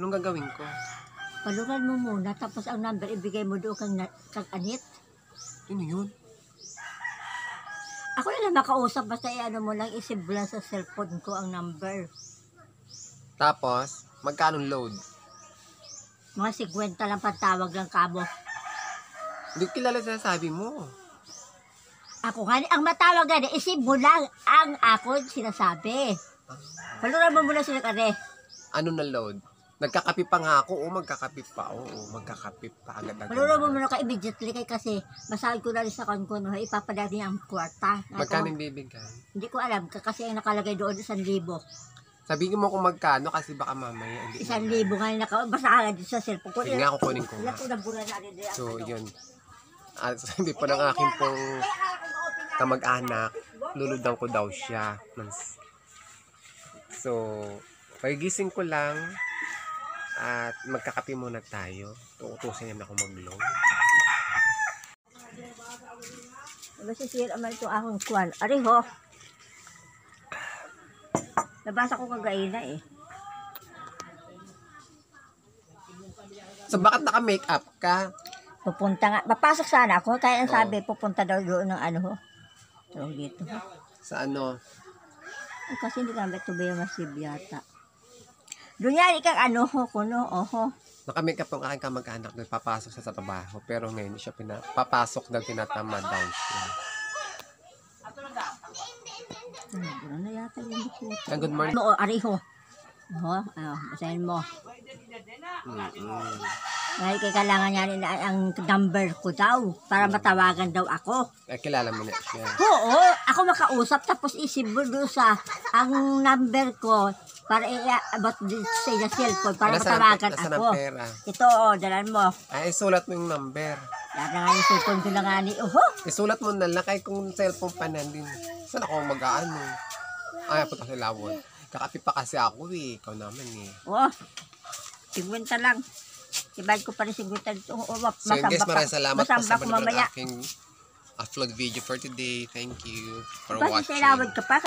Anong gagawin ko? Paluran mo muna, tapos ang number ibigay mo doon kang anit. Ano yun? Ako na lang makausap, basta ano mo lang, isip lang sa cellphone ko ang number. Tapos, magkano load? Mga 50 lang pantawag lang kamo. Hindi ko kilala sinasabi mo. Ako nga, ang matawag nga, isip mo lang ang ako sinasabi. Paluran mo muna sila kare. Ano na load? Nagkakapi pa nga ako. Magkakapi pa. Magkakapi pa agad-agad. Paluran mo muna ka immediately kasi masahod ko na rin sa kanko, no, ipapadali ang kwarta. Magkano yung bibigay? Hindi ko alam, kasi ang nakalagay doon 1,000. Sabihin mo kung magkano kasi baka mamaya. 1,000 nga yung basta agad sa cellphone ko. Sige nga, kukunin ko nga. So, yun. At sabi po ng aking pong kamag-anak, luludan ko daw siya. So, pagigising ko lang at magkakape muna tayo. Tuutusin niya na ako mag-load. Masisira man ito akong kwan. Ari ho. Nabasa ko kagaina eh. So, bakit naka-makeup ka? Pupunta nga. Mapasok sana ako. Kaya ang sabi, pupunta daw doon ng ano ho. Tawag dito. Sa ano? Kasi hindi kami ito ba yung masib yata. Doon yan, ikang ano ho, kuno, oho. Naka-makeup ang aking kamag-anak na papasok siya sa trabaho. Pero ngayon, hindi siya papasok daw, tinatamad daw siya. Ano na yata yung dito. Good morning. Oo, ariho. Oo, basahin mo. Dahil kailangan niya rin ang number ko daw para matawagan daw ako. Kilala mo na siya. Oo, ako makausap tapos isibol doon sa ang number ko para i-abot sa ina cellphone para matawagan ako. Pera? Ito, dalan mo. Ay, isulat mo yung number. Yan na nga yung cellphone ko na nga ni, Isulat mo na lang kahit kung cellphone pa nandun. Saan ako mag-aano? Ay, punta sa Lawon. Kakapi pa kasi ako eh. Ikaw naman eh. 50 lang. Ibayad ko pa rin 50 dito. So guys, maraming salamat po sa mamaya. aking upload video for today. Thank you for Basta watching. sinawad ka pa.